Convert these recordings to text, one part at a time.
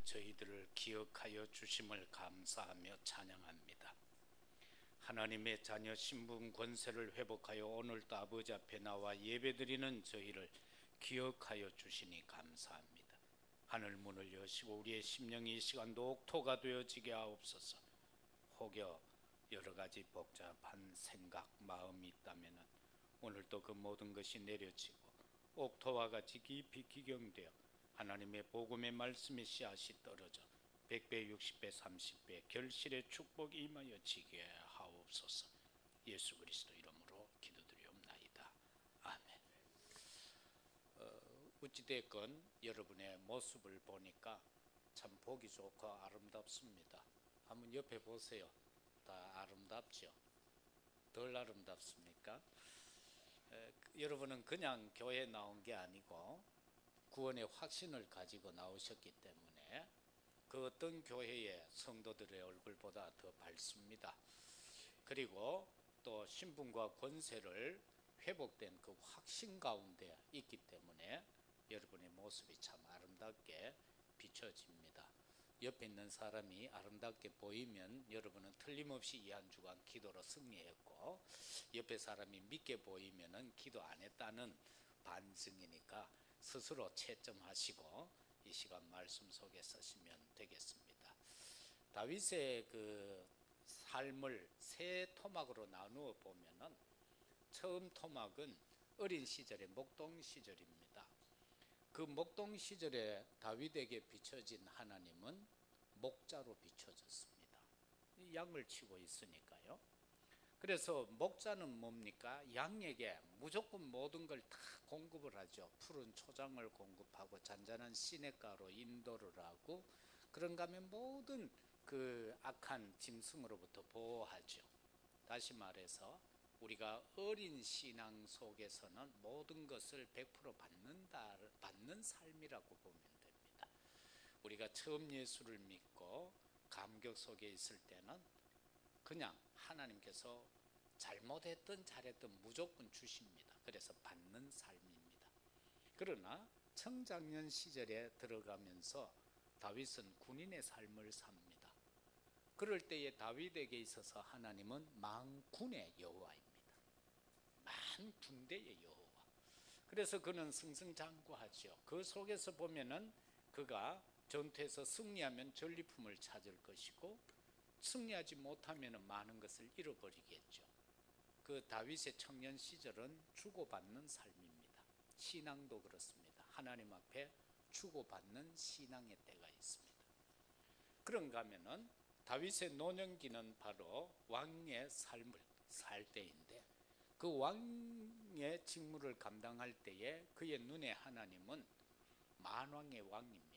저희들을 기억하여 주심을 감사하며 찬양합니다. 하나님의 자녀 신분 권세를 회복하여 오늘도 아버지 앞에 나와 예배드리는 저희를 기억하여 주시니 감사합니다. 하늘 문을 여시고 우리의 심령이 이 시간도 옥토가 되어지게 하옵소서. 혹여 여러 가지 복잡한 생각, 마음이 있다면 오늘도 그 모든 것이 내려지고 옥토와 같이 깊이 기경되어 하나님의 복음의 말씀의 씨앗이 떨어져 100배, 60배, 30배 결실의 축복이 임하여 지게 하옵소서. 예수 그리스도 이름으로 기도드리옵나이다. 아멘. 어찌됐건 여러분의 모습을 보니까 참 보기 좋고 아름답습니다. 한번 옆에 보세요. 다 아름답죠? 덜 아름답습니까? 여러분은 그냥 교회에 나온 게 아니고 구원의 확신을 가지고 나오셨기 때문에 그 어떤 교회의 성도들의 얼굴보다 더 밝습니다. 그리고 또 신분과 권세를 회복된 그 확신 가운데 있기 때문에 여러분의 모습이 참 아름답게 비춰집니다. 옆에 있는 사람이 아름답게 보이면 여러분은 틀림없이 이 한 주간 기도로 승리했고, 옆에 사람이 믿게 보이면 기도 안 했다는 반증이니까 스스로 채점하시고 이 시간 말씀 속에 서시면 되겠습니다. 다윗의 그 삶을 세 토막으로 나누어 보면은 처음 토막은 어린 시절의 목동 시절입니다. 그 목동 시절에 다윗에게 비춰진 하나님은 목자로 비춰졌습니다. 양을 치고 있으니까요. 그래서 목자는 뭡니까? 양에게 무조건 모든 걸 다 공급을 하죠. 푸른 초장을 공급하고 잔잔한 시냇가로 인도를 하고, 그런가 하면 모든 그 악한 짐승으로부터 보호하죠. 다시 말해서 우리가 어린 신앙 속에서는 모든 것을 100% 받는 삶이라고 보면 됩니다. 우리가 처음 예수를 믿고 감격 속에 있을 때는 그냥 하나님께서 잘못했든 잘했든 무조건 주십니다. 그래서 받는 삶입니다. 그러나 청장년 시절에 들어가면서 다윗은 군인의 삶을 삽니다. 그럴 때에 다윗에게 있어서 하나님은 만군의 여호와입니다. 만 군대의 여호와. 그래서 그는 승승장구하죠. 그 속에서 보면은 그가 전투에서 승리하면 전리품을 찾을 것이고, 승리하지 못하면 많은 것을 잃어버리겠죠. 그 다윗의 청년 시절은 주고받는 삶입니다. 신앙도 그렇습니다. 하나님 앞에 주고받는 신앙의 때가 있습니다. 그런가 하면은 다윗의 노년기는 바로 왕의 삶을 살 때인데, 그 왕의 직무를 감당할 때에 그의 눈에 하나님은 만왕의 왕입니다.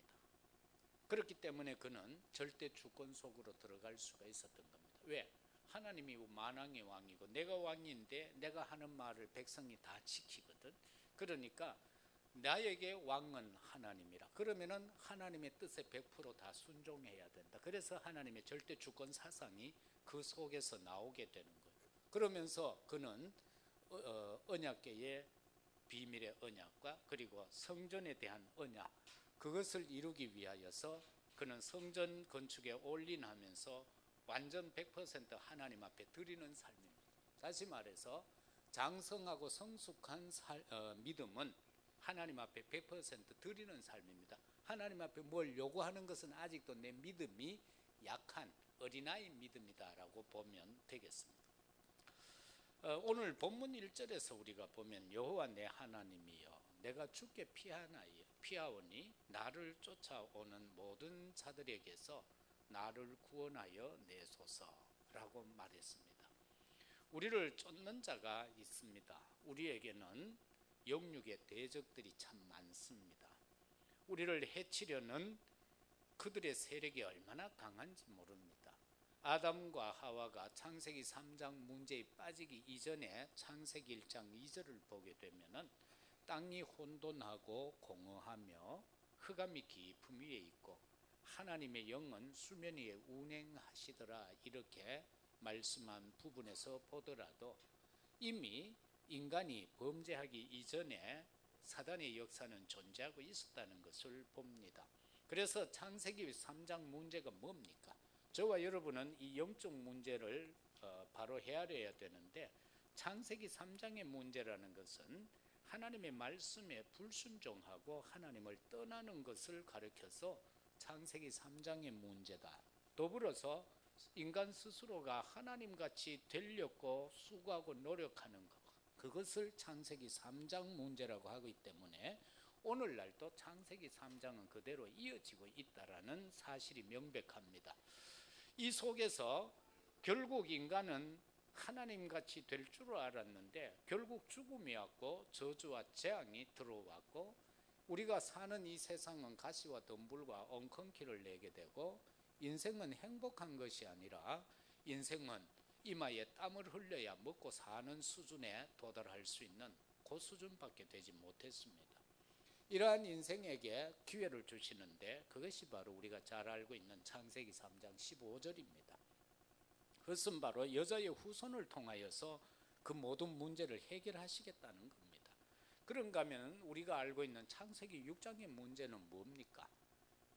그렇기 때문에 그는 절대 주권 속으로 들어갈 수가 있었던 겁니다. 왜? 하나님이 만왕의 왕이고 내가 왕인데 내가 하는 말을 백성이 다 지키거든. 그러니까 나에게 왕은 하나님이라. 그러면은 하나님의 뜻에 100% 다 순종해야 된다. 그래서 하나님의 절대 주권 사상이 그 속에서 나오게 되는 거예요. 그러면서 그는 언약궤의 비밀의 언약과 그리고 성전에 대한 언약, 그것을 이루기 위하여서 그는 성전 건축에 올인하면서 완전 100% 하나님 앞에 드리는 삶입니다. 다시 말해서 장성하고 성숙한 믿음은 하나님 앞에 100% 드리는 삶입니다. 하나님 앞에 뭘 요구하는 것은 아직도 내 믿음이 약한 어린아이 믿음이다라고 보면 되겠습니다. 오늘 본문 1절에서 우리가 보면 여호와 내 하나님이여 내가 주께 피하오니 나를 쫓아오는 모든 자들에게서 나를 구원하여 내소서라고 말했습니다. 우리를 쫓는 자가 있습니다. 우리에게는 영육의 대적들이 참 많습니다. 우리를 해치려는 그들의 세력이 얼마나 강한지 모릅니다. 아담과 하와가 창세기 3장 문제에 빠지기 이전에 창세기 1장 2절을 보게 되면은 땅이 혼돈하고 공허하며 흑암이 깊음 위에 있고 하나님의 영은 수면 위에 운행하시더라, 이렇게 말씀한 부분에서 보더라도 이미 인간이 범죄하기 이전에 사단의 역사는 존재하고 있었다는 것을 봅니다. 그래서 창세기 3장 문제가 뭡니까? 저와 여러분은 이 영적 문제를 바로 헤아려야 되는데, 창세기 3장의 문제라는 것은 하나님의 말씀에 불순종하고 하나님을 떠나는 것을 가리켜서 창세기 3장의 문제다. 더불어서 인간 스스로가 하나님같이 되려고 수고하고 노력하는 것, 그것을 창세기 3장 문제라고 하기 때문에 오늘날도 창세기 3장은 그대로 이어지고 있다는 사실이 명백합니다. 이 속에서 결국 인간은 하나님같이 될 줄 알았는데 결국 죽음이 왔고 저주와 재앙이 들어왔고, 우리가 사는 이 세상은 가시와 덤불과 엉겅퀴를 내게 되고, 인생은 행복한 것이 아니라 인생은 이마에 땀을 흘려야 먹고 사는 수준에 도달할 수 있는 그 수준밖에 되지 못했습니다. 이러한 인생에게 기회를 주시는데 그것이 바로 우리가 잘 알고 있는 창세기 3장 15절입니다. 그것은 바로 여자의 후손을 통하여서 그 모든 문제를 해결하시겠다는 겁니다. 그런가 하면 우리가 알고 있는 창세기 6장의 문제는 뭡니까?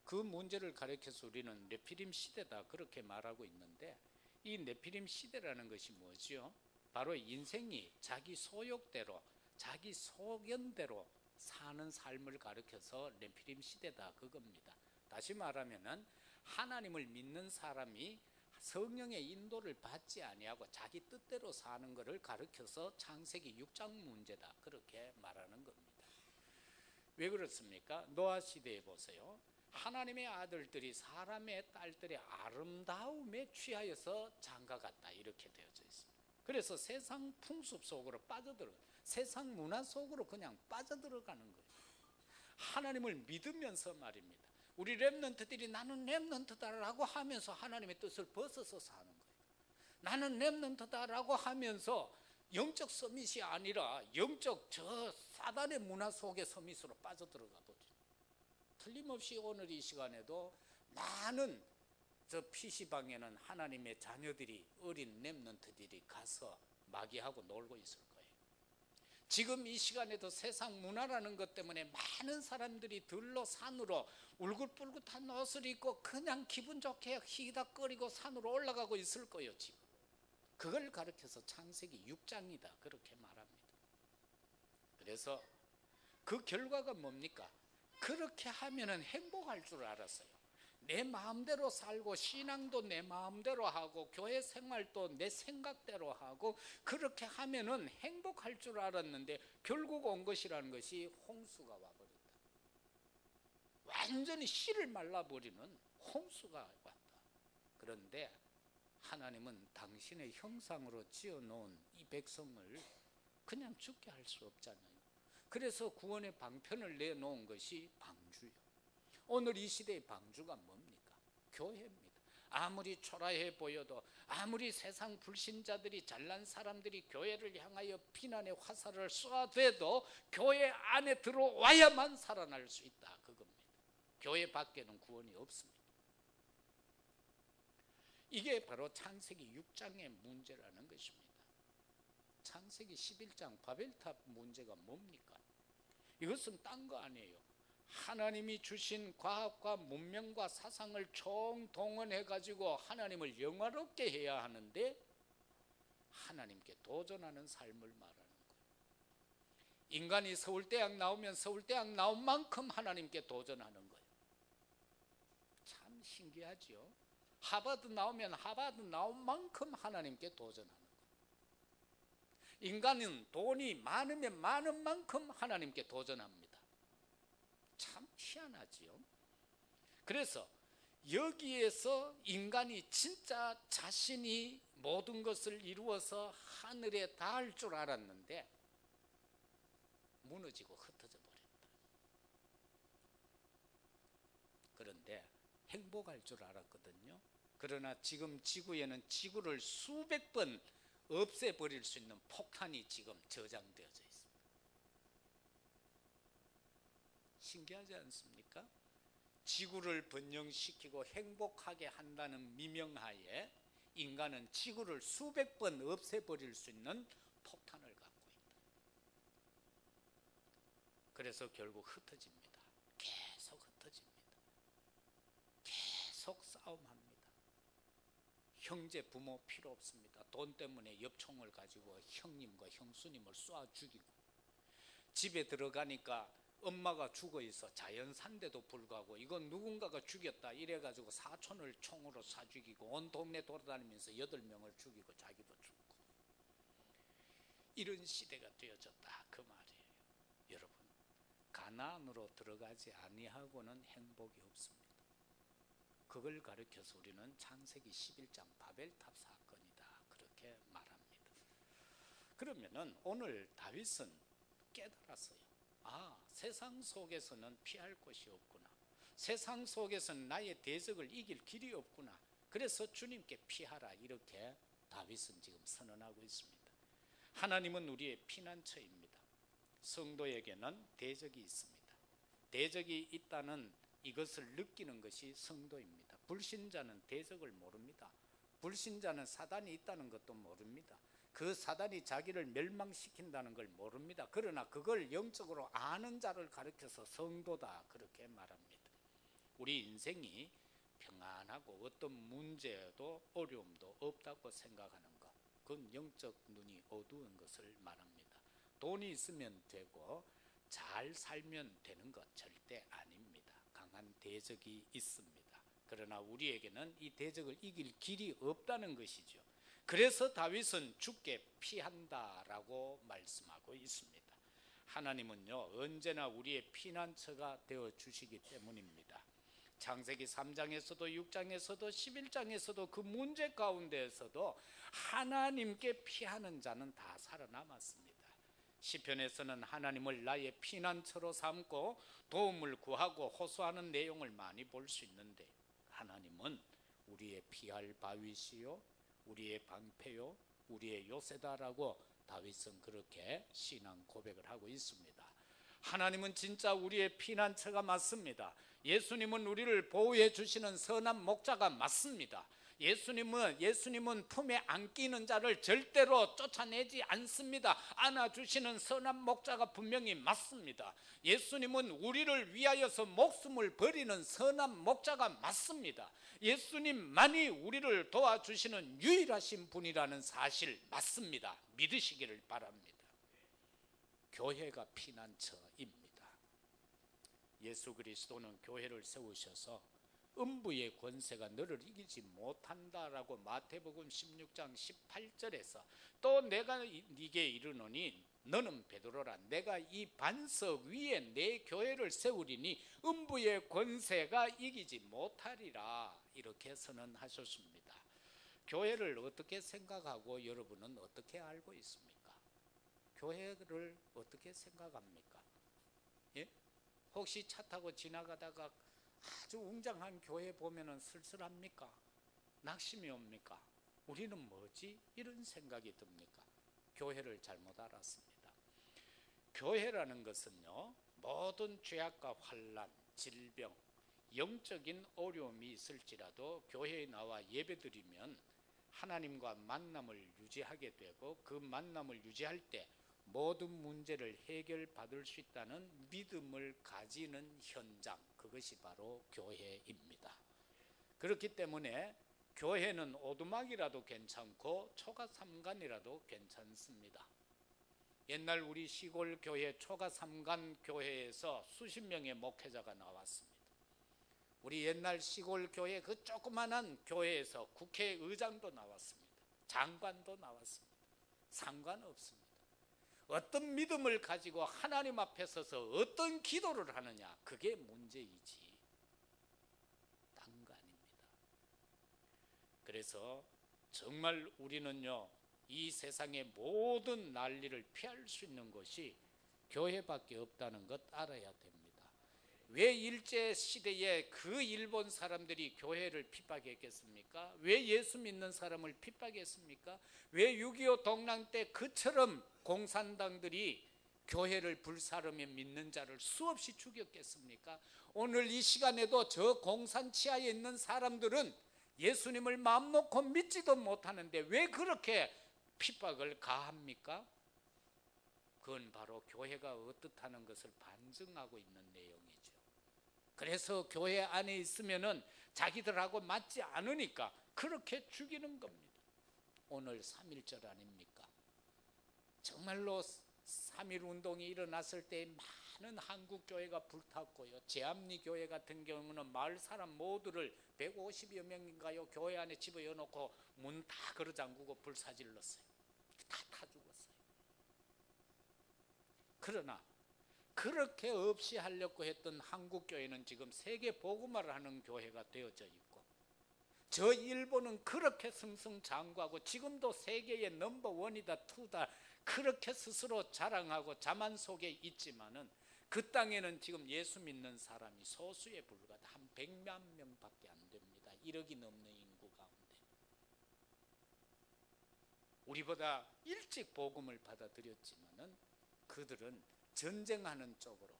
그 문제를 가리켜서 우리는 네피림 시대다 그렇게 말하고 있는데, 이 네피림 시대라는 것이 뭐죠? 바로 인생이 자기 소욕대로 자기 소견대로 사는 삶을 가리켜서 네피림 시대다 그겁니다. 다시 말하면은 하나님을 믿는 사람이 성령의 인도를 받지 아니하고 자기 뜻대로 사는 것을 가리켜서 창세기 6장 문제다 그렇게 말하는 겁니다. 왜 그렇습니까? 노아 시대에 보세요. 하나님의 아들들이 사람의 딸들의 아름다움에 취하여서 장가갔다 이렇게 되어져 있습니다. 그래서 세상 풍습 속으로 빠져들어, 세상 문화 속으로 그냥 빠져들어가는 거예요. 하나님을 믿으면서 말입니다. 우리 렘넌트들이 나는 렘넌트다라고 하면서 하나님의 뜻을 벗어서 사는 거예요. 나는 렘넌트다라고 하면서 영적 서밋이 아니라 영적 저 사단의 문화 속의 서밋으로 빠져들어가 버려요. 틀림없이 오늘 이 시간에도 많은 저 PC방에는 하나님의 자녀들이, 어린 렘넌트들이 가서 마귀하고 놀고 있을 거예요. 지금 이 시간에도 세상 문화라는 것 때문에 많은 사람들이 들로 산으로 울긋불긋한 옷을 입고 그냥 기분 좋게 희닥거리고 산으로 올라가고 있을 거예요. 지금 그걸 가르쳐서 창세기 6장이다 그렇게 말합니다. 그래서 그 결과가 뭡니까? 그렇게 하면은 행복할 줄 알았어요. 내 마음대로 살고 신앙도 내 마음대로 하고 교회 생활도 내 생각대로 하고 그렇게 하면은 행복할 줄 알았는데 결국 온 것이라는 것이 홍수가 와버렸다. 완전히 씨를 말라버리는 홍수가 왔다. 그런데 하나님은 당신의 형상으로 지어놓은 이 백성을 그냥 죽게 할 수 없잖아요. 그래서 구원의 방편을 내놓은 것이 방주예요. 오늘 이 시대의 방주가 뭡니까? 교회입니다. 아무리 초라해 보여도, 아무리 세상 불신자들이, 잘난 사람들이 교회를 향하여 비난의 화살을 쏘아대도 교회 안에 들어와야만 살아날 수 있다 그겁니다. 교회 밖에는 구원이 없습니다. 이게 바로 창세기 6장의 문제라는 것입니다. 창세기 11장 바벨탑 문제가 뭡니까? 이것은 딴 거 아니에요. 하나님이 주신 과학과 문명과 사상을 총동원해 가지고 하나님을 영화롭게 해야 하는데 하나님께 도전하는 삶을 말하는 거예요. 인간이 서울대학 나오면 서울대학 나온 만큼 하나님께 도전하는 거예요. 참 신기하죠. 하버드 나오면 하버드 나온 만큼 하나님께 도전하는 거예요. 인간은 돈이 많으면 많은 만큼 하나님께 도전합니다. 참 희한하지요. 그래서 여기에서 인간이 진짜 자신이 모든 것을 이루어서 하늘에 닿을 줄 알았는데 무너지고 흩어져 버렸다. 그런데 행복할 줄 알았거든요. 그러나 지금 지구에는 지구를 수백 번 없애버릴 수 있는 폭탄이 지금 저장되어져 있습니다. 신기하지 않습니까? 지구를 번영시키고 행복하게 한다는 미명하에 인간은 지구를 수백 번 없애버릴 수 있는 폭탄을 갖고 있다. 그래서 결국 흩어집니다. 계속 흩어집니다. 싸움합니다. 형제 부모 필요 없습니다. 돈 때문에 엽총을 가지고 형님과 형수님을 쏴 죽이고, 집에 들어가니까 엄마가 죽어 있어. 자연산데도 불구하고 이건 누군가가 죽였다 이래가지고 사촌을 총으로 쏴 죽이고, 온 동네 돌아다니면서 8명을 죽이고 자기도 죽고, 이런 시대가 되어졌다 그 말이에요. 여러분, 가나안으로 들어가지 아니하고는 행복이 없습니다. 그걸 가르쳐서 우리는 창세기 11장 바벨탑 사건이다 그렇게 말합니다. 그러면은 오늘 다윗은 깨달았어요. 세상 속에서는 피할 곳이 없구나. 세상 속에서는 나의 대적을 이길 길이 없구나. 그래서 주님께 피하라, 이렇게 다윗은 지금 선언하고 있습니다. 하나님은 우리의 피난처입니다. 성도에게는 대적이 있습니다. 대적이 있다는 이것을 느끼는 것이 성도입니다. 불신자는 대적을 모릅니다. 불신자는 사단이 있다는 것도 모릅니다. 그 사단이 자기를 멸망시킨다는 걸 모릅니다. 그러나 그걸 영적으로 아는 자를 가르쳐서 성도다 그렇게 말합니다. 우리 인생이 평안하고 어떤 문제도 어려움도 없다고 생각하는 것, 그건 영적 눈이 어두운 것을 말합니다. 돈이 있으면 되고 잘 살면 되는 것 절대 아닙니다. 강한 대적이 있습니다. 그러나 우리에게는 이 대적을 이길 길이 없다는 것이죠. 그래서 다윗은 주께 피한다라고 말씀하고 있습니다. 하나님은요, 언제나 우리의 피난처가 되어 주시기 때문입니다. 창세기 3장에서도 6장에서도 11장에서도 그 문제 가운데에서도 하나님께 피하는 자는 다 살아남았습니다. 시편에서는 하나님을 나의 피난처로 삼고 도움을 구하고 호소하는 내용을 많이 볼 수 있는데, 하나님은 우리의 피할 바위시요 우리의 방패요 우리의 요새다라고 다윗은 그렇게 신앙 고백을 하고 있습니다. 하나님은 진짜 우리의 피난처가 맞습니다. 예수님은 우리를 보호해 주시는 선한 목자가 맞습니다. 예수님은 품에 안기는 자를 절대로 쫓아내지 않습니다. 안아주시는 선한 목자가 분명히 맞습니다. 예수님은 우리를 위하여서 목숨을 버리는 선한 목자가 맞습니다. 예수님만이 우리를 도와주시는 유일하신 분이라는 사실 맞습니다. 믿으시기를 바랍니다. 교회가 피난처입니다. 예수 그리스도는 교회를 세우셔서 음부의 권세가 너를 이기지 못한다라고 마태복음 16장 18절에서 또 내가 네게 이르노니 너는 베드로라, 내가 이 반석 위에 내 교회를 세우리니 음부의 권세가 이기지 못하리라, 이렇게 선언하셨습니다. 교회를 어떻게 생각하고 여러분은 어떻게 알고 있습니까? 교회를 어떻게 생각합니까? 예? 혹시 차 타고 지나가다가 아주 웅장한 교회 보면은 쓸쓸합니까? 낙심이 옵니까? 우리는 뭐지? 이런 생각이 듭니까? 교회를 잘못 알았습니다. 교회라는 것은요, 모든 죄악과 환난, 질병, 영적인 어려움이 있을지라도 교회에 나와 예배드리면 하나님과 만남을 유지하게 되고, 그 만남을 유지할 때 모든 문제를 해결받을 수 있다는 믿음을 가지는 현장, 그것이 바로 교회입니다. 그렇기 때문에 교회는 오두막이라도 괜찮고 초가삼간이라도 괜찮습니다. 옛날 우리 시골 교회 초가삼간 교회에서 수십 명의 목회자가 나왔습니다. 우리 옛날 시골 교회 그 조그만한 교회에서 국회의장도 나왔습니다. 장관도 나왔습니다. 상관없습니다. 어떤 믿음을 가지고 하나님 앞에 서서 어떤 기도를 하느냐, 그게 문제이지 딴 거 아닙니다. 그래서 정말 우리는요, 이 세상의 모든 난리를 피할 수 있는 것이 교회밖에 없다는 것 알아야 됩니다. 왜 일제시대에 그 일본 사람들이 교회를 핍박했겠습니까? 왜 예수 믿는 사람을 핍박했습니까? 왜 6.25 동란 때 그처럼 공산당들이 교회를 불사르며 믿는 자를 수없이 죽였겠습니까? 오늘 이 시간에도 저 공산 치하에 있는 사람들은 예수님을 마음 놓고 믿지도 못하는데 왜 그렇게 핍박을 가합니까? 그건 바로 교회가 어떻다는 것을 반증하고 있는 내용이죠. 그래서 교회 안에 있으면은 자기들하고 맞지 않으니까 그렇게 죽이는 겁니다. 오늘 3.1절 아닙니까? 정말로 3.1 운동이 일어났을 때 많은 한국 교회가 불탔고요. 제암리 교회 같은 경우는 마을 사람 모두를 150여 명인가요? 교회 안에 집어넣어 놓고 문 다 걸어 잠그고 불사질렀어요. 다 죽었어요. 그러나 그렇게 없이 하려고 했던 한국 교회는 지금 세계 복음화를 하는 교회가 되어져 있고, 저 일본은 그렇게 승승장구하고 지금도 세계의 넘버원이다 투다 그렇게 스스로 자랑하고 자만 속에 있지만은 그 땅에는 지금 예수 믿는 사람이 소수에 불과하다. 한 100만 명밖에 안 됩니다. 1억이 넘는 인구 가운데. 우리보다 일찍 복음을 받아들였지만은 그들은 전쟁하는 쪽으로,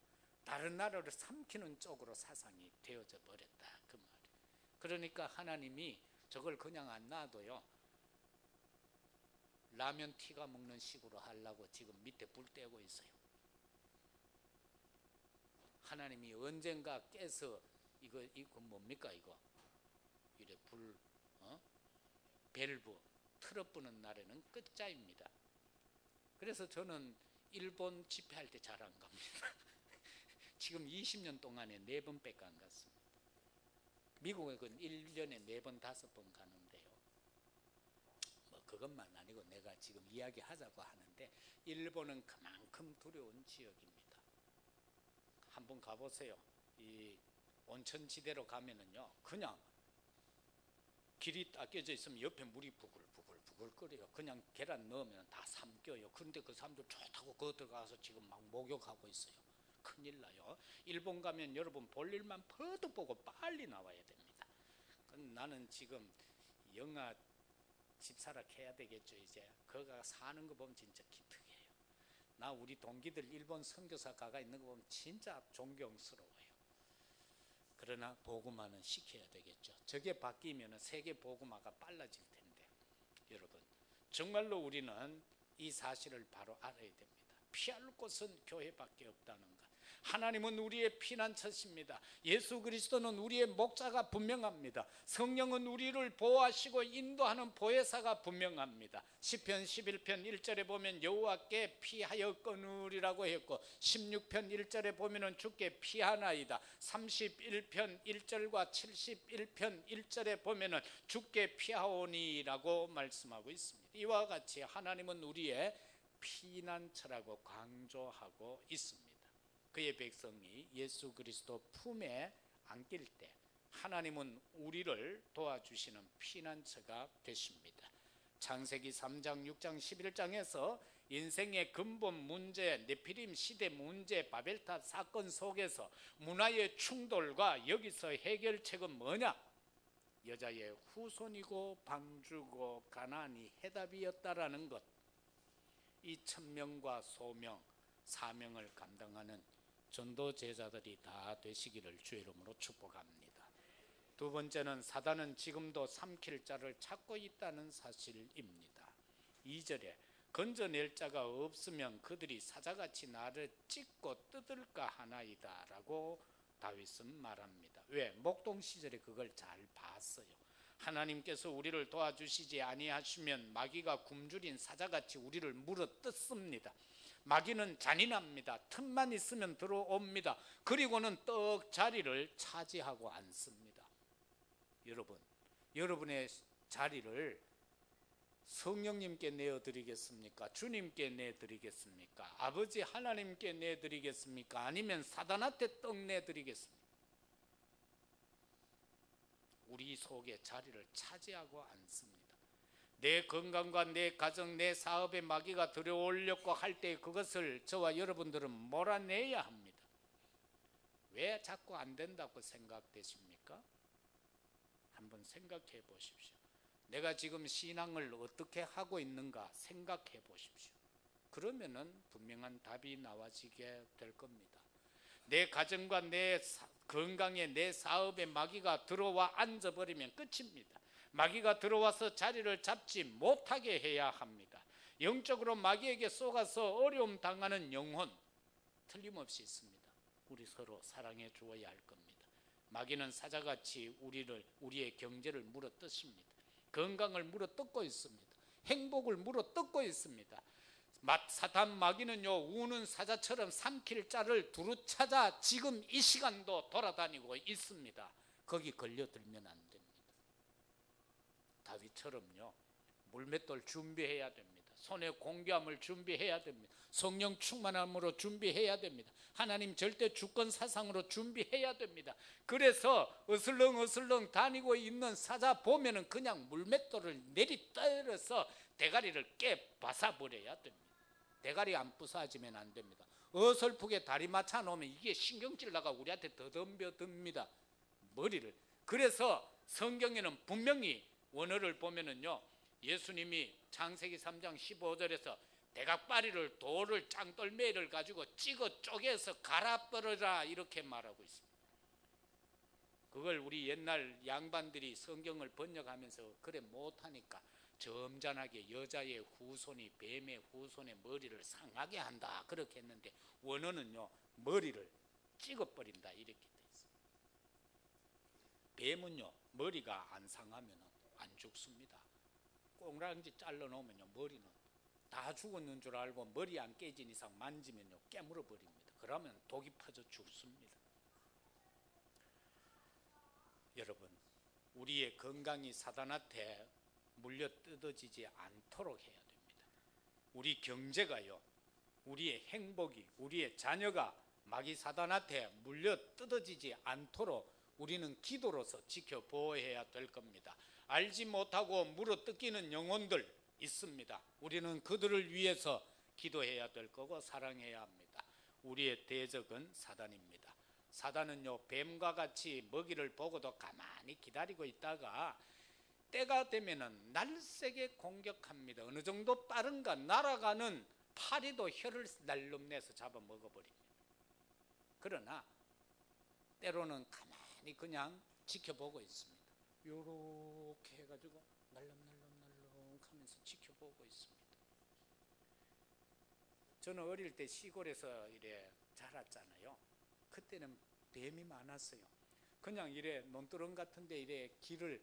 다른 나라를 삼키는 쪽으로 사상이 되어져 버렸다, 그 말이에요. 그러니까 하나님이 저걸 그냥 안 놔둬요. 라면 티가 먹는 식으로 하려고 지금 밑에 불 떼고 있어요. 하나님이 언젠가 깨서 이거 뭡니까 이거? 이래 불 밸브 틀어부는 날에는 끝자입니다. 그래서 저는 일본 집회할 때 잘 안 갑니다. 지금 20년 동안에 4번밖에 안 갔습니다. 미국은 1년에 4번, 5번 가는데요. 뭐 그것만 아니고 내가 지금 이야기하자고 하는데 일본은 그만큼 두려운 지역입니다. 한번 가보세요. 이 온천지대로 가면은요, 그냥 길이 딱 껴져 있으면 옆에 물이 부글부글 끓여요. 그냥 계란 넣으면 다 삼켜요. 그런데 그 사람들 좋다고 거 들어가서 지금 막 목욕하고 있어요. 큰일 나요. 일본 가면 여러분 볼 일만 퍼뜩 보고 빨리 나와야 됩니다. 나는 지금 영아 집사락 해야 되겠죠. 이제 거가 사는 거 보면 진짜 기특해요. 나 우리 동기들 일본 선교사 가가 있는 거 보면 진짜 존경스러워요. 그러나 복음화는 시켜야 되겠죠. 저게 바뀌면 세계 복음화가 빨라질 텐데, 여러분 정말로 우리는 이 사실을 바로 알아야 됩니다. 피할 곳은 교회밖에 없다는 것. 하나님은 우리의 피난처십니다. 예수 그리스도는 우리의 목자가 분명합니다. 성령은 우리를 보호하시고 인도하는 보혜사가 분명합니다. 시편 11편 1절에 보면 여호와께 피하여 끊으리라고 했고, 16편 1절에 보면 주께 피하나이다. 31편 1절과 71편 1절에 보면 주께 피하오니라고 말씀하고 있습니다. 이와 같이 하나님은 우리의 피난처라고 강조하고 있습니다. 그의 백성이 예수 그리스도 품에 안길 때 하나님은 우리를 도와주시는 피난처가 되십니다. 창세기 3장, 6장, 11장에서 인생의 근본 문제, 네피림 시대 문제, 바벨탑 사건 속에서 문화의 충돌과 여기서 해결책은 뭐냐? 여자의 후손이고 방주고 가나안이 해답이었다라는 것. 이 천명과 소명, 사명을 감당하는 전도 제자들이 다 되시기를 주의 이름으로 축복합니다. 두 번째는 사단은 지금도 삼킬 자를 찾고 있다는 사실입니다. 2절에 건져낼 자가 없으면 그들이 사자같이 나를 찢고 뜯을까 하나이다 라고 다윗은 말합니다. 왜? 목동 시절에 그걸 잘 봤어요. 하나님께서 우리를 도와주시지 아니하시면 마귀가 굶주린 사자같이 우리를 물어뜯습니다. 마귀는 잔인합니다. 틈만 있으면 들어옵니다. 그리고는 떡 자리를 차지하고 앉습니다. 여러분, 여러분의 자리를 성령님께 내어드리겠습니까? 주님께 내드리겠습니까? 아버지 하나님께 내드리겠습니까? 아니면 사단한테 떡 내드리겠습니까? 우리 속에 자리를 차지하고 앉습니다. 내 건강과 내 가정, 내 사업에 마귀가 들어오려고 할 때 그것을 저와 여러분들은 몰아내야 합니다. 왜 자꾸 안 된다고 생각되십니까? 한번 생각해 보십시오. 내가 지금 신앙을 어떻게 하고 있는가 생각해 보십시오. 그러면은 분명한 답이 나와지게 될 겁니다. 내 가정과 내 건강에, 내 사업에 마귀가 들어와 앉아버리면 끝입니다. 마귀가 들어와서 자리를 잡지 못하게 해야 합니다. 영적으로 마귀에게 쏘가서 어려움 당하는 영혼 틀림없이 있습니다. 우리 서로 사랑해 주어야 할 겁니다. 마귀는 사자같이 우리의 경제를 물어뜯습니다. 건강을 물어뜯고 있습니다. 행복을 물어뜯고 있습니다. 사탄 마귀는요, 우는 사자처럼 삼킬 자를 두루 찾아 지금 이 시간도 돌아다니고 있습니다. 거기 걸려들면 안 됩니다. 다윗처럼요, 물맷돌 준비해야 됩니다. 손에 공교함을 준비해야 됩니다. 성령 충만함으로 준비해야 됩니다. 하나님 절대 주권 사상으로 준비해야 됩니다. 그래서 어슬렁어슬렁 다니고 있는 사자 보면은 그냥 물맷돌을 내리떨어서 대가리를 깨 바사버려야 됩니다. 대가리 안 부서지면 안 됩니다. 어설프게 다리 맞춰 놓으면 이게 신경질 나가 우리한테 더 덤벼듭니다. 머리를. 그래서 성경에는 분명히 원어를 보면은요, 예수님이 창세기 3장 15절에서 대각바리를 돌을 짱돌매를 가지고 찍어 쪼개서 갈아버려라 이렇게 말하고 있습니다. 그걸 우리 옛날 양반들이 성경을 번역하면서 그래 못하니까 점잖하게 여자의 후손이 뱀의 후손의 머리를 상하게 한다 그렇게 했는데, 원어는요 머리를 찍어버린다 이렇게 돼 있어요. 뱀은요 머리가 안 상하면 안 죽습니다. 꽁랑지 잘라놓으면요 머리는 다 죽었는 줄 알고 머리 안 깨진 이상 만지면요 깨물어 버립니다. 그러면 독이 퍼져 죽습니다. 여러분, 우리의 건강이 사단한테 물려 뜯어지지 않도록 해야 됩니다. 우리 경제가요, 우리의 행복이, 우리의 자녀가 마귀 사단한테 물려 뜯어지지 않도록 우리는 기도로서 지켜보호해야 될 겁니다. 알지 못하고 물어뜯기는 영혼들 있습니다. 우리는 그들을 위해서 기도해야 될 거고 사랑해야 합니다. 우리의 대적은 사단입니다. 사단은요 뱀과 같이 먹이를 보고도 가만히 기다리고 있다가 때가 되면은 날쌔게 공격합니다. 어느 정도 빠른가 날아가는 파리도 혀를 날름내서 잡아 먹어버립니다. 그러나 때로는 가만히 그냥 지켜보고 있습니다. 요렇게 해가지고 날름날름 하면서 지켜보고 있습니다. 저는 어릴 때 시골에서 이래 자랐잖아요. 그때는 뱀이 많았어요. 그냥 이래 논두렁 같은데 이래 길을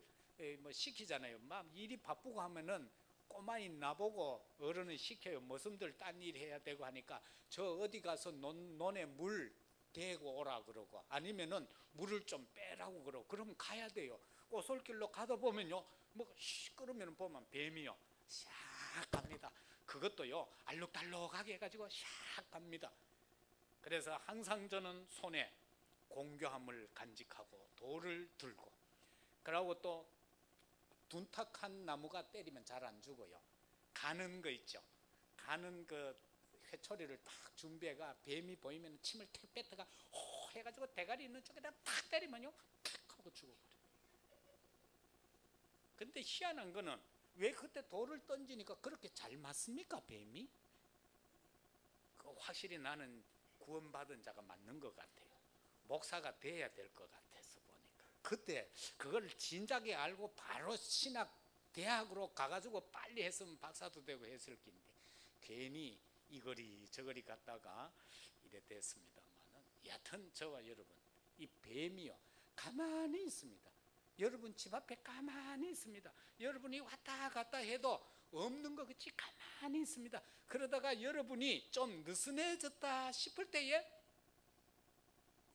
뭐 시키잖아요. 막 일이 바쁘고 하면은 꼬마인 나보고 어른은 시켜요. 머슴들 딴 일 해야 되고 하니까 저 어디 가서 논에 물 대고 오라 그러고, 아니면은 물을 좀 빼라고 그러고, 그러면 가야 돼요. 꼬솔길로 가다 보면요 뭐 시끄러면 보면 뱀이요 샥 갑니다. 그것도요 알록달록하게 해가지고 샥 갑니다. 그래서 항상 저는 손에 공교함을 간직하고 돌을 들고, 그러고 또 둔탁한 나무가 때리면 잘 안 죽어요. 가는 거 있죠. 가는 그 회초리를 딱 준비해가 뱀이 보이면 침을 탁 뱉어가 호 해가지고 대가리 있는 쪽에다 탁 때리면요 탁 하고 죽어버려요. 근데 희한한 거는 왜 그때 돌을 던지니까 그렇게 잘 맞습니까 뱀이? 확실히 나는 구원받은 자가 맞는 것 같아요. 목사가 돼야 될 것 같아서 보니까 그때 그걸 진작에 알고 바로 신학 대학으로 가가지고 빨리 했으면 박사도 되고 했을 텐데 괜히 이거리 저거리 갔다가 이래 됐습니다만은, 여하튼 저와 여러분 이 뱀이요 가만히 있습니다. 여러분 집 앞에 가만히 있습니다. 여러분이 왔다 갔다 해도 없는 것 같이 가만히 있습니다. 그러다가 여러분이 좀 느슨해졌다 싶을 때에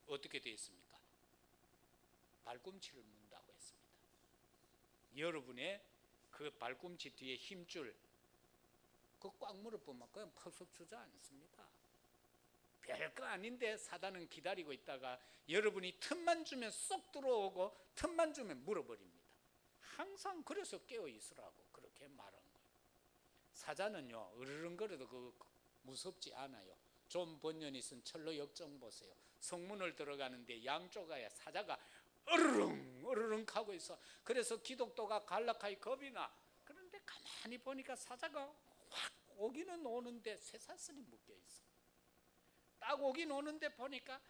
어떻게 되어 있습니까? 발꿈치를 문다고 했습니다. 여러분의 그 발꿈치 뒤에 힘줄 그 꽉 물어보면 그냥 퍽퍽 주지 않습니다. 별거 아닌데 사단은 기다리고 있다가 여러분이 틈만 주면 쏙 들어오고 틈만 주면 물어버립니다. 항상 그래서 깨어 있으라고 그렇게 말한 거예요. 사자는요 으르렁거려도 그 무섭지 않아요. 존 번연이 쓴 철로 역정 보세요. 성문을 들어가는데 양쪽에 사자가 으르릉 으르릉 하고 있어. 그래서 기독도가 갈라카이 겁이 나. 그런데 가만히 보니까 사자가 확 오기는 오는데 쇠사슬이 묶여 있어. 딱 오긴 오는데 보니까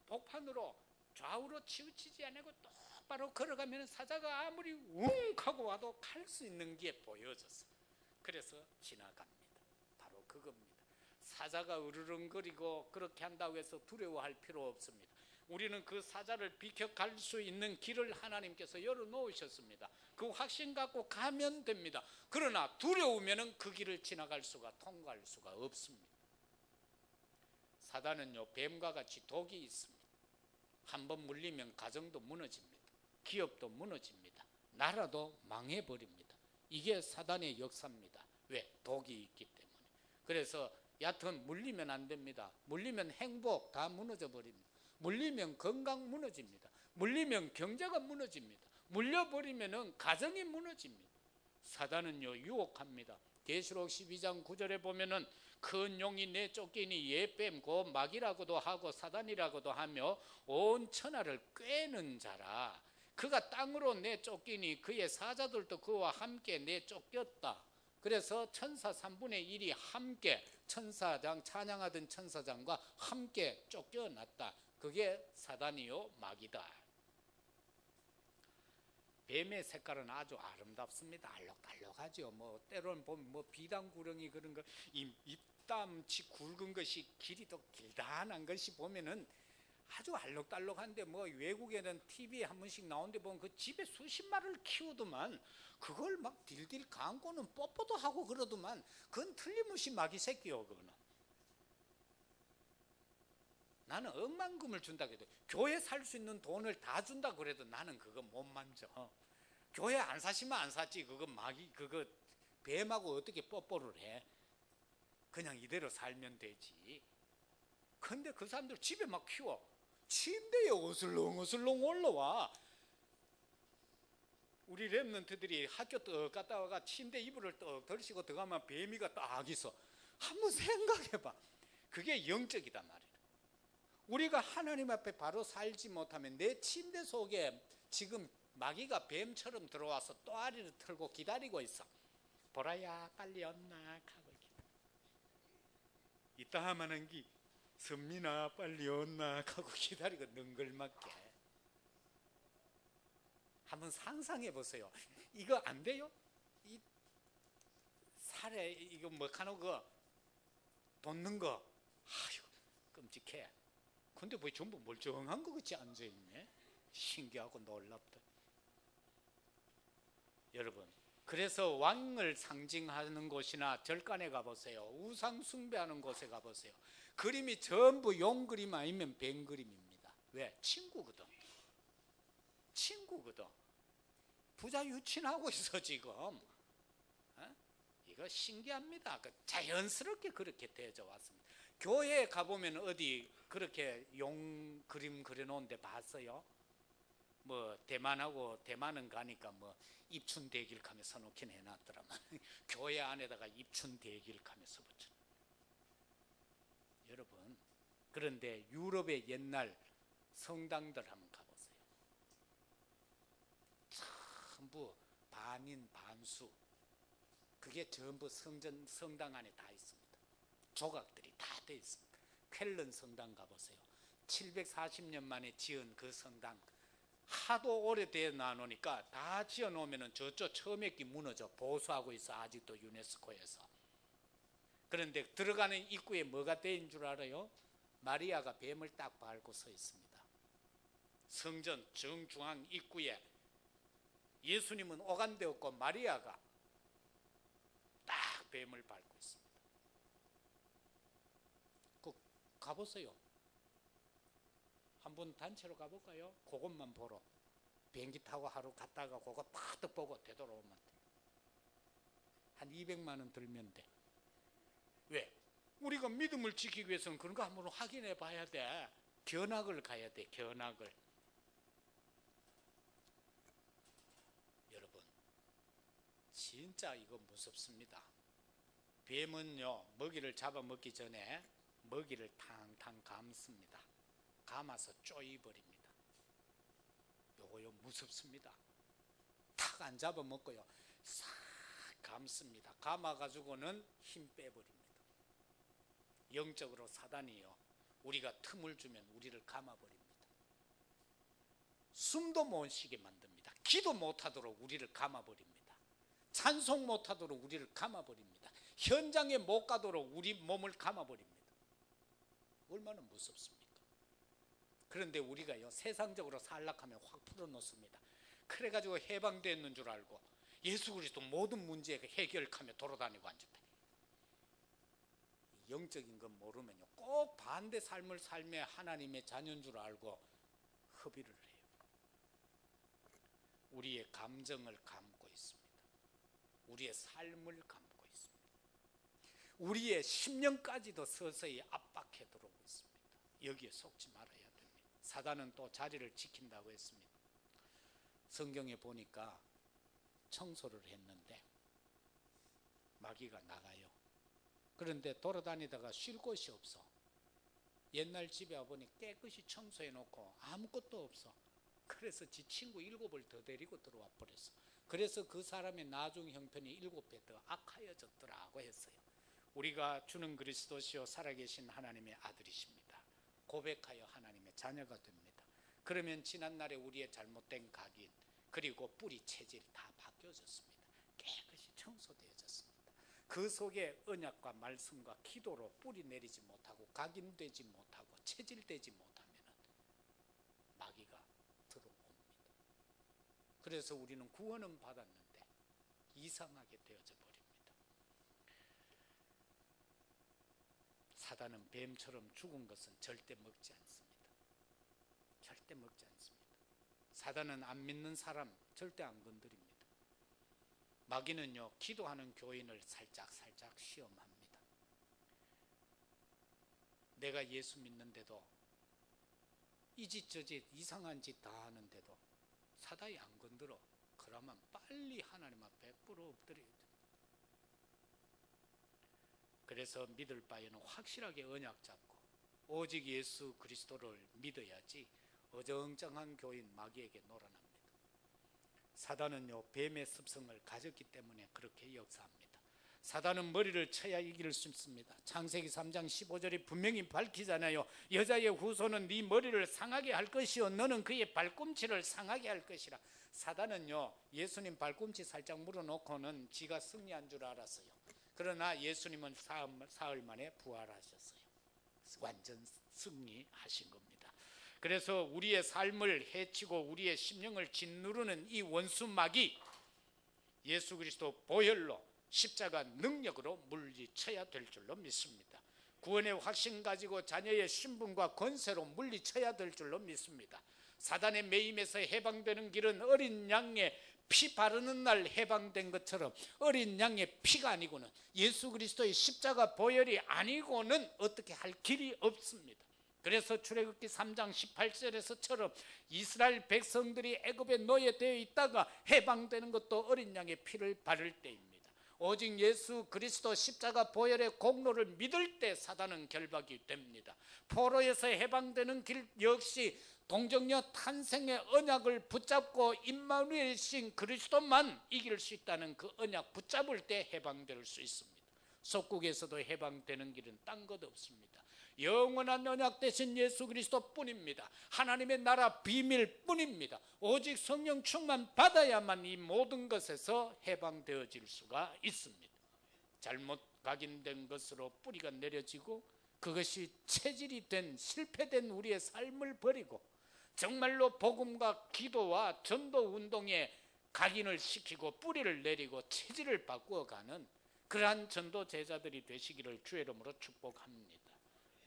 복판으로 좌우로 치우치지 않고 똑바로 걸어가면 사자가 아무리 웅 하고 와도 갈 수 있는 게 보여졌어. 그래서 지나갑니다. 바로 그겁니다. 사자가 으르렁거리고 그렇게 한다고 해서 두려워할 필요 없습니다. 우리는 그 사자를 비켜갈 수 있는 길을 하나님께서 열어놓으셨습니다. 그 확신 갖고 가면 됩니다. 그러나 두려우면 그 길을 지나갈 수가, 통과할 수가 없습니다. 사단은요, 뱀과 같이 독이 있습니다. 한번 물리면 가정도 무너집니다. 기업도 무너집니다. 나라도 망해버립니다. 이게 사단의 역사입니다. 왜? 독이 있기 때문에. 그래서 얕은 물리면 안 됩니다. 물리면 행복 다 무너져 버립니다. 물리면 건강 무너집니다. 물리면 경제가 무너집니다. 물려버리면 가정이 무너집니다. 사단은요, 유혹합니다. 계시록 12장 9절에 보면은 큰 용이 내쫓기니 예뱀 곧 마귀라고도 하고 사단이라고도 하며 온 천하를 꿰는 자라. 그가 땅으로 내쫓기니 그의 사자들도 그와 함께 내쫓겼다. 그래서 천사 3분의 1이 함께 천사장, 찬양하던 천사장과 함께 쫓겨났다. 그게 사단이요 마귀다. 뱀의 색깔은 아주 아름답습니다. 알록달록하죠. 뭐 때로는 보면 뭐 비단구렁이 그런 거, 입담치 굵은 것이 길이 더 길다란 것이 보면은 아주 알록달록한데, 뭐 외국에는 TV에 한 번씩 나오는데 보면 그 집에 수십 마리를 키우더만 그걸 막 딜딜 감고는 뽀뽀도 하고 그러더만 그건 틀림없이 마귀 새끼요. 그거는 나는 억만금을 준다 그래도, 교회 살 수 있는 돈을 다 준다 그래도 나는 그거 못 만져. 교회 안 사시면 안 사지. 그거 마귀, 그거 뱀하고 어떻게 뽀뽀를 해? 그냥 이대로 살면 되지. 근데 그 사람들 집에 막 키워. 침대에 어슬렁어슬렁 올라와. 우리 랩런트들이 학교 떡 갔다 와가 침대 이불을 떡 덜시고 들어가면 뱀이가 딱 있어. 한번 생각해봐. 그게 영적이단 말이야. 우리가 하나님 앞에 바로 살지 못하면 내 침대 속에 지금 마귀가 뱀처럼 들어와서 또아리를 틀고 기다리고 있어. 보라야 빨리 온나 하고 이따 하면은 기 선민아 빨리 온나 하고 기다리고 능글맞게. 한번 상상해 보세요. 이거 안 돼요? 이 살에 이거 뭐 하노 거 돋는 거, 아유 끔찍해. 근데 왜 전부 멀쩡한 거 같이 앉아있네? 신기하고 놀랍다. 여러분, 그래서 왕을 상징하는 곳이나 절간에 가보세요. 우상 숭배하는 곳에 가보세요. 그림이 전부 용 그림 아니면 뱀 그림입니다. 왜? 친구거든. 친구거든. 부자 유친하고 있어 지금. 이거 신기합니다. 자연스럽게 그렇게 되어져 왔습니다. 교회에 가보면 어디 그렇게 용 그림 그려놓은 데 봤어요? 뭐 대만은 가니까 뭐 입춘대길 가며 써놓긴 해놨더라만 교회 안에다가 입춘대길 가며 써붙여. 여러분, 그런데 유럽의 옛날 성당들 한번 가보세요. 전부 반인 반수, 그게 전부 성당 안에 다 있습니다. 조각들이 다 돼 있습니다. 쾰른 성당 가보세요. 740년 만에 지은 그 성당, 하도 오래되어 나누니까 다 지어놓으면 저쪽 처음에 게 무너져 보수하고 있어. 아직도 유네스코에서. 그런데 들어가는 입구에 뭐가 되어있는 줄 알아요? 마리아가 뱀을 딱 밟고 서 있습니다. 성전 정중앙 입구에 예수님은 오간되었고 마리아가 딱 뱀을 밟고 있습니다. 가보세요. 한번 단체로 가볼까요? 그것만 보러. 비행기 타고 하루 갔다가 그거 딱 보고 되돌아오면 돼. 한 200만 원 들면 돼. 왜? 우리가 믿음을 지키기 위해서는 그런 거 한번 확인해 봐야 돼. 견학을 가야 돼. 견학을. 여러분, 진짜 이거 무섭습니다. 뱀은요, 먹이를 잡아먹기 전에 먹이를 탕탕 감습니다. 감아서 쪼이버립니다. 요거요 무섭습니다. 탁 안 잡아먹고요 싹 감습니다. 감아가지고는 힘 빼버립니다. 영적으로 사단이요, 우리가 틈을 주면 우리를 감아버립니다. 숨도 못 쉬게 만듭니다. 기도 못하도록 우리를 감아버립니다. 찬송 못하도록 우리를 감아버립니다. 현장에 못 가도록 우리 몸을 감아버립니다. 얼마나 무섭습니까? 그런데 우리가요 세상적으로 살락하면 확 풀어놓습니다. 그래가지고 해방됐는 줄 알고 예수 그리스도 모든 문제 해결하며 돌아다니고 앉았다. 영적인 건 모르면요 꼭 반대 삶을 살며 하나님의 자녀인 줄 알고 허비를 해요. 우리의 감정을 감고 있습니다. 우리의 삶을 감고 있습니다. 우리의 심령까지도 서서히 압박해 들어오고 있습니다. 여기에 속지 말아야 됩니다. 사단은 또 자리를 지킨다고 했습니다. 성경에 보니까 청소를 했는데 마귀가 나가요. 그런데 돌아다니다가 쉴 곳이 없어. 옛날 집에 와보니 깨끗이 청소해 놓고 아무것도 없어. 그래서 지 친구 7을 더 데리고 들어와 버렸어. 그래서 그 사람의 나중 형편이 7배 더 악하여졌더라고 했어요. 우리가 주는 그리스도시요 살아계신 하나님의 아들이십니다. 고백하여 하나님의 자녀가 됩니다. 그러면 지난날에 우리의 잘못된 각인 그리고 뿌리 체질이 다 바뀌어졌습니다. 깨끗이 청소되어졌습니다. 그 속에 언약과 말씀과 기도로 뿌리 내리지 못하고 각인되지 못하고 체질되지 못하면 마귀가 들어옵니다. 그래서 우리는 구원은 받았는데 이상하게 되어져 버립니다. 사단은 뱀처럼 죽은 것은 절대 먹지 않습니다. 절대 먹지 않습니다. 사단은 안 믿는 사람 절대 안 건드립니다. 마귀는요 기도하는 교인을 살짝 시험합니다. 내가 예수 믿는데도 이 짓 저 짓 이상한 짓 다 하는데도 사단이 안 건드려. 그러면 빨리 하나님 앞에 꿇어 엎드려야 됩니다. 그래서 믿을 바에는 확실하게 언약 잡고 오직 예수 그리스도를 믿어야지 어정쩡한 교인 마귀에게 놀아납니다. 사단은요 뱀의 습성을 가졌기 때문에 그렇게 역사합니다. 사단은 머리를 쳐야 이길 수 있습니다. 창세기 3장 15절이 분명히 밝히잖아요. 여자의 후손은 네 머리를 상하게 할 것이요 너는 그의 발꿈치를 상하게 할 것이라. 사단은요 예수님 발꿈치 살짝 물어놓고는 지가 승리한 줄 알았어요. 그러나 예수님은 사흘 만에 부활하셨어요. 완전 승리하신 겁니다. 그래서 우리의 삶을 해치고 우리의 심령을 짓누르는 이 원수 마귀 예수 그리스도 보혈로 십자가 능력으로 물리쳐야 될 줄로 믿습니다. 구원의 확신 가지고 자녀의 신분과 권세로 물리쳐야 될 줄로 믿습니다. 사단의 매임에서 해방되는 길은 어린 양의 피 바르는 날 해방된 것처럼 어린 양의 피가 아니고는 예수 그리스도의 십자가 보혈이 아니고는 어떻게 할 길이 없습니다. 그래서 출애굽기 3장 18절에서처럼 이스라엘 백성들이 애굽에 노예되어 있다가 해방되는 것도 어린 양의 피를 바를 때입니다. 오직 예수 그리스도 십자가 보혈의 공로를 믿을 때 사단은 결박이 됩니다. 포로에서 해방되는 길 역시 동정녀 탄생의 언약을 붙잡고 임마누엘신 그리스도만 이길 수 있다는 그 언약 붙잡을 때 해방될 수 있습니다. 속국에서도 해방되는 길은 딴 것 없습니다. 영원한 언약 되신 예수 그리스도 뿐입니다. 하나님의 나라 비밀 뿐입니다. 오직 성령 충만 받아야만 이 모든 것에서 해방되어질 수가 있습니다. 잘못 각인된 것으로 뿌리가 내려지고 그것이 체질이 된 실패된 우리의 삶을 버리고 정말로 복음과 기도와 전도 운동에 각인을 시키고 뿌리를 내리고 체질을 바꾸어가는 그러한 전도 제자들이 되시기를 주의 이름으로 축복합니다.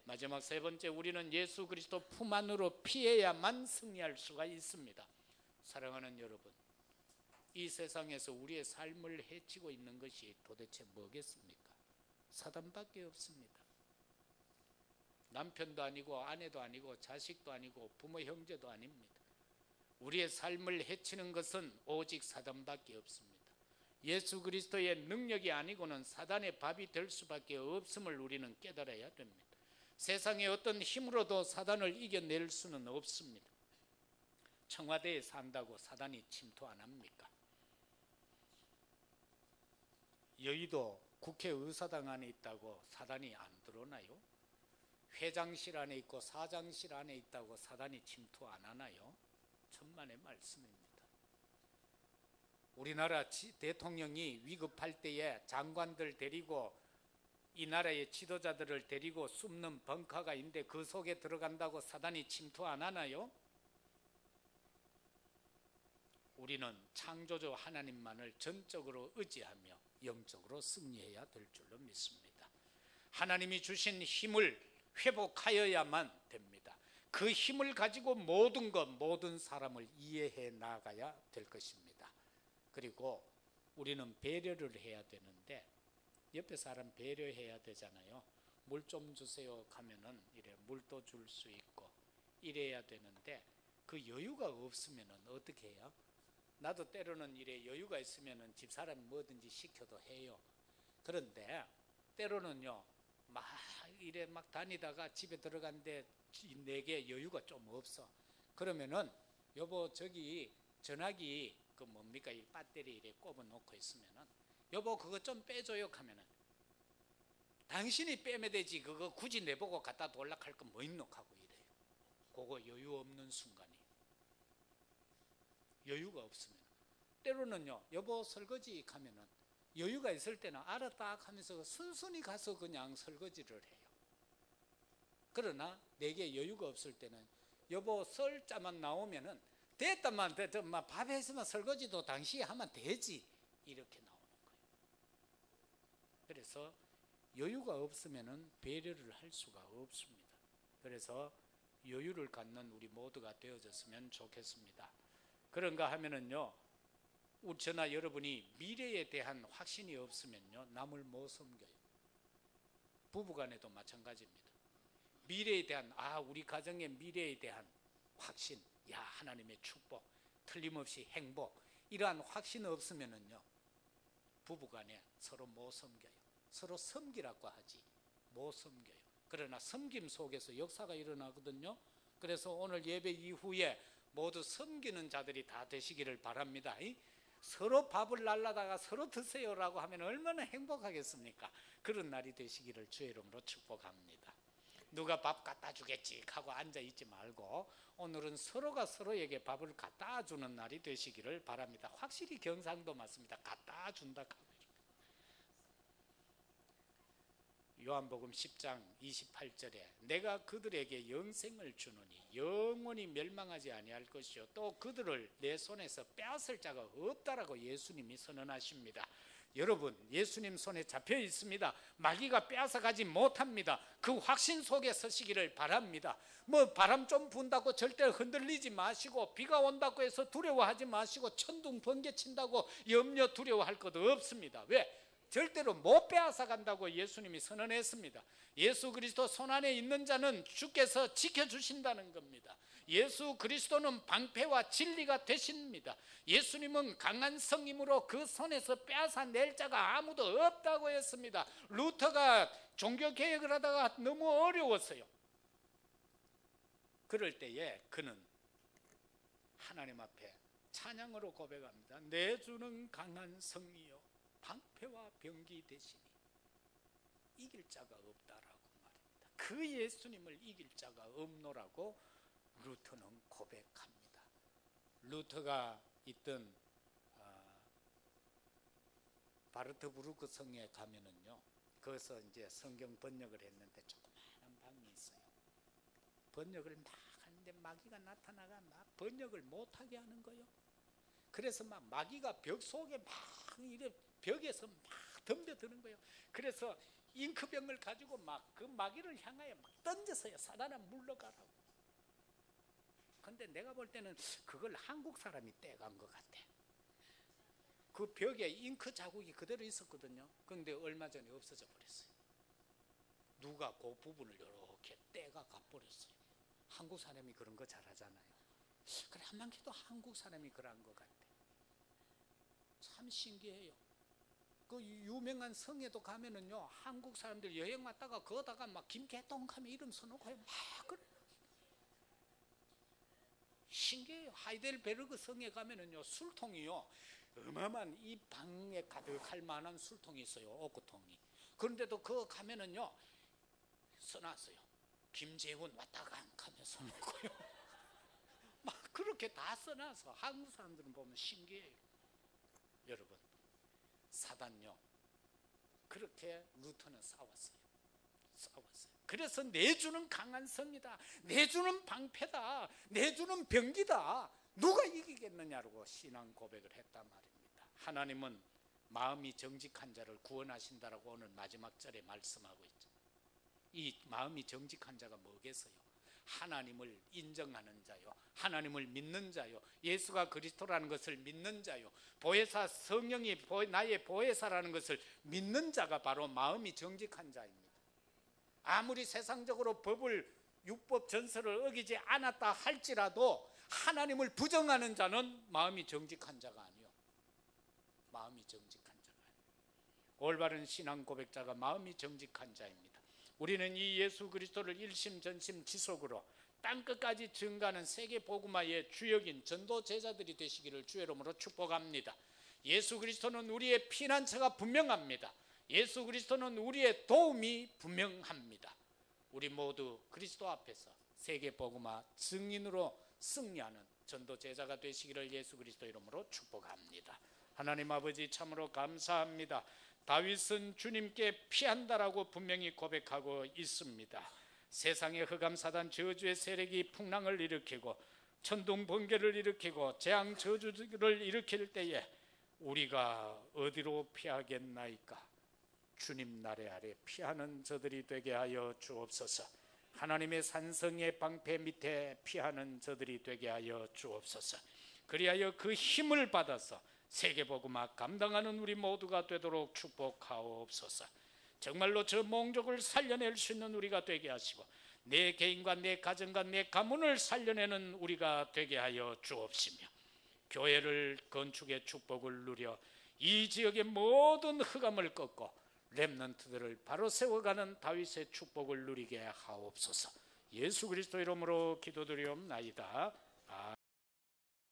마지막 세 번째, 우리는 예수 그리스도 품 안으로 피해야만 승리할 수가 있습니다. 사랑하는 여러분, 이 세상에서 우리의 삶을 해치고 있는 것이 도대체 뭐겠습니까? 사단밖에 없습니다. 남편도 아니고 아내도 아니고 자식도 아니고 부모 형제도 아닙니다. 우리의 삶을 해치는 것은 오직 사단밖에 없습니다. 예수 그리스도의 능력이 아니고는 사단의 밥이 될 수밖에 없음을 우리는 깨달아야 됩니다. 세상의 어떤 힘으로도 사단을 이겨낼 수는 없습니다. 청와대에 산다고 사단이 침투 안 합니까? 여의도 국회의사당 안에 있다고 사단이 안 들어오나요? 회장실 안에 있고 사장실 안에 있다고 사단이 침투 안 하나요? 천만의 말씀입니다. 우리나라 대통령이 위급할 때에 장관들 데리고 이 나라의 지도자들을 데리고 숨는 벙커가 있는데 그 속에 들어간다고 사단이 침투 안 하나요? 우리는 창조주 하나님만을 전적으로 의지하며 영적으로 승리해야 될 줄로 믿습니다. 하나님이 주신 힘을 회복하여야만 됩니다. 그 힘을 가지고 모든 것, 모든 사람을 이해해 나가야 될 것입니다. 그리고 우리는 배려를 해야 되는데 옆에 사람 배려해야 되잖아요. 물 좀 주세요 하면은 이래 물도 줄 수 있고 이래야 되는데 그 여유가 없으면 어떻게 해요? 나도 때로는 이래 여유가 있으면 집사람이 뭐든지 시켜도 해요. 그런데 때로는요 막 이래 막 다니다가 집에 들어간데 내게 여유가 좀 없어. 그러면은 여보 저기 전화기 그 뭡니까 이 배터리 이래 꼽아 놓고 있으면은 여보 그거 좀 빼줘요 하면은 당신이 빼면 되지 그거 굳이 내보고 갖다 돌락할 건 뭐 있노 하고 이래요. 그거 여유 없는 순간이 여유가 없으면 때로는요 여보 설거지 하면은 여유가 있을 때는 알았다 하면서 순순히 가서 그냥 설거지를 해요. 그러나 내게 여유가 없을 때는 여보 썰 자만 나오면은 됐다만 됐다만 밥 했으면 설거지도 당시에 하면 되지 이렇게 나오는 거예요. 그래서 여유가 없으면은 배려를 할 수가 없습니다. 그래서 여유를 갖는 우리 모두가 되어졌으면 좋겠습니다. 그런가 하면은요 저나 여러분이 미래에 대한 확신이 없으면요 남을 못 섬겨요. 부부간에도 마찬가지입니다. 미래에 대한 우리 가정의 미래에 대한 확신, 하나님의 축복, 틀림없이 행복 이러한 확신 없으면은요 부부간에 서로 못 섬겨요. 서로 섬기라고 하지 못 섬겨요. 그러나 섬김 속에서 역사가 일어나거든요. 그래서 오늘 예배 이후에 모두 섬기는 자들이 다 되시기를 바랍니다. 서로 밥을 날라다가 서로 드세요라고 하면 얼마나 행복하겠습니까? 그런 날이 되시기를 주의 이름으로 축복합니다. 누가 밥 갖다 주겠지 하고 앉아있지 말고 오늘은 서로가 서로에게 밥을 갖다 주는 날이 되시기를 바랍니다. 확실히 경상도 맞습니다. 갖다 준다. 요한복음 10장 28절에 내가 그들에게 영생을 주노니 영원히 멸망하지 아니할 것이요 또 그들을 내 손에서 빼앗을 자가 없다라고 예수님이 선언하십니다. 여러분 예수님 손에 잡혀 있습니다. 마귀가 빼앗아가지 못합니다. 그 확신 속에 서시기를 바랍니다. 뭐 바람 좀 분다고 절대 흔들리지 마시고 비가 온다고 해서 두려워하지 마시고 천둥 번개 친다고 염려 두려워할 것도 없습니다. 왜? 절대로 못 빼앗아 간다고 예수님이 선언했습니다. 예수 그리스도 손안에 있는 자는 주께서 지켜주신다는 겁니다. 예수 그리스도는 방패와 진리가 되십니다. 예수님은 강한 성임으로 그 손에서 빼앗아 낼 자가 아무도 없다고 했습니다. 루터가 종교개혁을 하다가 너무 어려웠어요. 그럴 때에 그는 하나님 앞에 찬양으로 고백합니다. 내 주는 강한 성이요 방패와 병기 되시니 이길 자가 없다라고 말입니다. 그 예수님을 이길 자가 없노라고 루터는 고백합니다. 루터가 있던 바르트부르크 성에 가면은요 거기서 이제 성경 번역을 했는데 조그마한 방이 있어요. 번역을 막 하는데 마귀가 나타나가 막 번역을 못하게 하는 거예요. 그래서 막 마귀가 벽 속에 막 이래 벽에서 막 덤벼드는 거예요. 그래서 잉크병을 가지고 막 그 마귀를 향하여 막 던졌어요. 사단아 물러가라고. 근데 내가 볼 때는 그걸 한국 사람이 떼간 것 같아. 그 벽에 잉크 자국이 그대로 있었거든요. 그런데 얼마 전에 없어져 버렸어요. 누가 그 부분을 이렇게 떼가 가버렸어요. 한국 사람이 그런 거 잘하잖아요. 그래 한만해도 한국 사람이 그런 것 같아. 참 신기해요. 그 유명한 성에도 가면은요 한국 사람들 여행 왔다가 거다가 막 김개똥 하면 이름 써놓고 막 그래. 신기해요. 하이델베르그 성에 가면은요 술통이요 어마어마한 이 방에 가득할 만한 술통이 있어요. 오크통이. 그런데도 그거 가면은요 써놨어요. 김재훈 왔다가 하면 써놓고요. 막 그렇게 다 써놔서 한국 사람들은 보면 신기해요. 여러분 사단요 그렇게 그렇게 루터는 싸웠어요. 그래서 내주는 강한 성이다, 내주는 방패다, 내주는 병기다, 누가 이기겠느냐고 신앙 고백을 했단 말입니다. 하나님은 마음이 정직한 자를 구원하신다라고 오늘 마지막 절에 말씀하고 있죠. 이 마음이 정직한 자가 뭐겠어요? 하나님을 인정하는 자요, 하나님을 믿는 자요, 예수가 그리스도라는 것을 믿는 자요, 보혜사 성령이 나의 보혜사라는 것을 믿는 자가 바로 마음이 정직한 자입니다. 아무리 세상적으로 법을, 율법 전설을 어기지 않았다 할지라도 하나님을 부정하는 자는 마음이 정직한 자가 아니요, 마음이 정직한 자가 아니요, 올바른 신앙 고백자가 마음이 정직한 자입니다. 우리는 이 예수 그리스도를 일심전심 지속으로 땅끝까지 증가하는 세계 복음화의 주역인 전도 제자들이 되시기를 주의 이름으로 축복합니다. 예수 그리스도는 우리의 피난처가 분명합니다. 예수 그리스도는 우리의 도움이 분명합니다. 우리 모두 그리스도 앞에서 세계 복음화 증인으로 승리하는 전도 제자가 되시기를 예수 그리스도 이름으로 축복합니다. 하나님 아버지, 참으로 감사합니다. 다윗은 주님께 피한다라고 분명히 고백하고 있습니다. 세상의 흑암 사단 저주의 세력이 풍랑을 일으키고 천둥 번개를 일으키고 재앙 저주를 일으킬 때에 우리가 어디로 피하겠나이까? 주님 나래 아래 피하는 저들이 되게 하여 주옵소서. 하나님의 산성의 방패 밑에 피하는 저들이 되게 하여 주옵소서. 그리하여 그 힘을 받아서 세계복음화 감당하는 우리 모두가 되도록 축복하옵소서. 정말로 저 몽족을 살려낼 수 있는 우리가 되게 하시고 내 개인과 내 가정과 내 가문을 살려내는 우리가 되게 하여 주옵시며, 교회를 건축의 축복을 누려 이 지역의 모든 흑암을 꺾고 렘넌트들을 바로 세워가는 다윗의 축복을 누리게 하옵소서. 예수 그리스도 이름으로 기도드리옵나이다.